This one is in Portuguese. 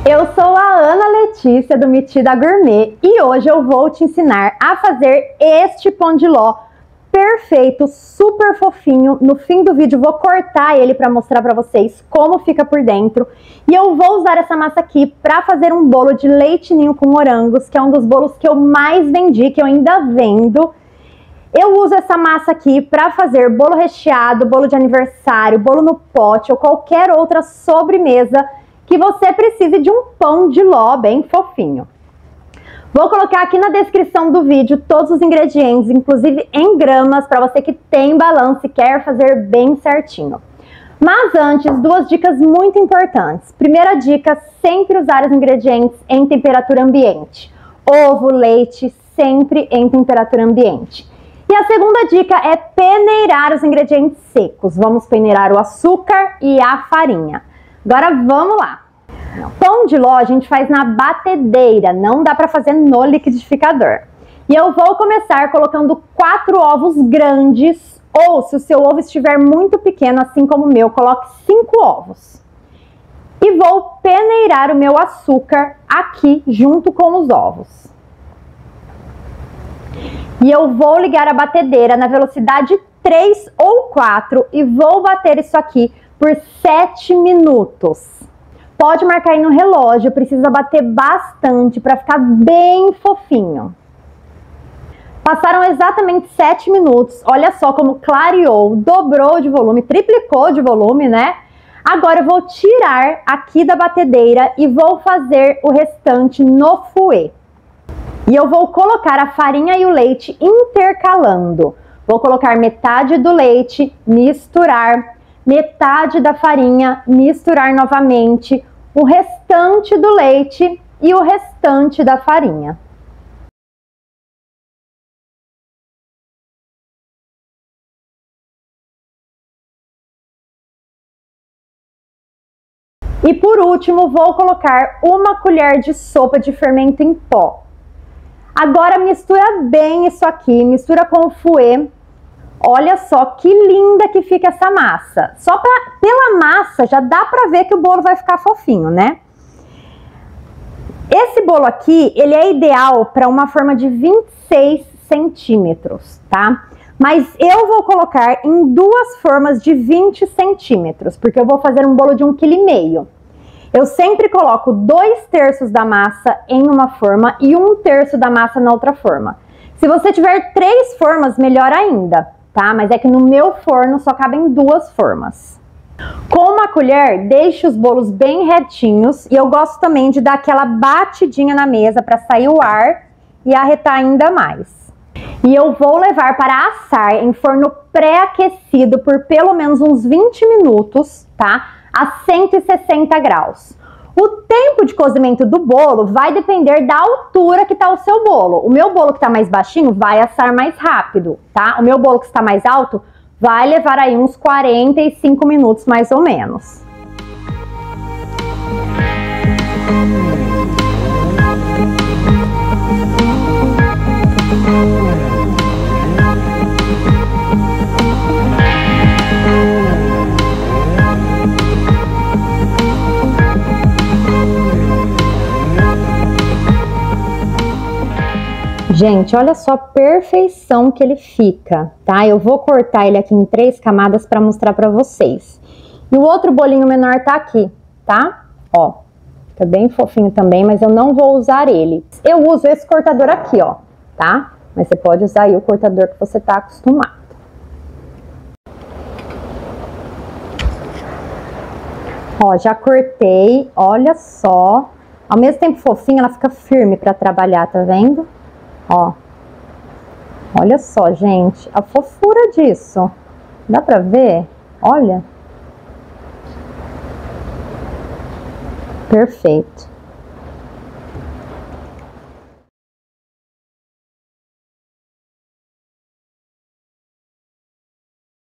Eu sou a Ana Letícia do Metida Gourmet e hoje eu vou te ensinar a fazer este pão de ló perfeito, super fofinho. No fim do vídeo vou cortar ele para mostrar para vocês como fica por dentro. E eu vou usar essa massa aqui para fazer um bolo de leite ninho com morangos, que é um dos bolos que eu mais vendi, que eu ainda vendo. Eu uso essa massa aqui para fazer bolo recheado, bolo de aniversário, bolo no pote ou qualquer outra sobremesa que você precise de um pão de ló bem fofinho. Vou colocar aqui na descrição do vídeo todos os ingredientes, inclusive em gramas, para você que tem balança e quer fazer bem certinho. Mas antes, duas dicas muito importantes. Primeira dica, sempre usar os ingredientes em temperatura ambiente. Ovo, leite, sempre em temperatura ambiente. E a segunda dica é peneirar os ingredientes secos. Vamos peneirar o açúcar e a farinha. Agora vamos lá. Pão de ló a gente faz na batedeira, não dá para fazer no liquidificador. E eu vou começar colocando 4 ovos grandes, ou se o seu ovo estiver muito pequeno, assim como o meu, coloque 5 ovos. E vou peneirar o meu açúcar aqui junto com os ovos. E eu vou ligar a batedeira na velocidade 3 ou 4 e vou bater isso aqui por 7 minutos. Pode marcar aí no relógio, precisa bater bastante para ficar bem fofinho. Passaram exatamente 7 minutos, olha só como clareou, dobrou de volume, triplicou de volume, né? Agora eu vou tirar aqui da batedeira e vou fazer o restante no fouet. E eu vou colocar a farinha e o leite intercalando. Vou colocar metade do leite, misturar, metade da farinha, misturar novamente, o restante do leite e o restante da farinha. E por último, vou colocar 1 colher de sopa de fermento em pó. Agora mistura bem isso aqui, mistura com o fouet. Olha só que linda que fica essa massa. Só pela massa já dá pra ver que o bolo vai ficar fofinho, né? Esse bolo aqui, ele é ideal para uma forma de 26 centímetros, tá? Mas eu vou colocar em 2 formas de 20 centímetros, porque eu vou fazer um bolo de 1,5 kg. Eu sempre coloco 2/3 da massa em uma forma e 1/3 da massa na outra forma. Se você tiver 3 formas, melhor ainda, tá? Mas é que no meu forno só cabem 2 formas. Com uma colher, deixe os bolos bem retinhos e eu gosto também de dar aquela batidinha na mesa para sair o ar e arretar ainda mais. E eu vou levar para assar em forno pré-aquecido por pelo menos uns 20 minutos, tá? A 160 graus. O tempo de cozimento do bolo vai depender da altura que está o seu bolo. O meu bolo que está mais baixinho vai assar mais rápido, tá? O meu bolo que está mais alto vai levar aí uns 45 minutos mais ou menos. Gente, olha só a perfeição que ele fica, tá? Eu vou cortar ele aqui em 3 camadas para mostrar para vocês. E o outro bolinho menor tá aqui, tá? Ó, fica bem fofinho também, mas eu não vou usar ele. Eu uso esse cortador aqui, ó, tá? Mas você pode usar aí o cortador que você tá acostumado. Ó, já cortei, olha só. Ao mesmo tempo fofinha, ela fica firme para trabalhar, tá vendo? Ó, olha só, gente, a fofura disso. Dá pra ver? Olha. Perfeito.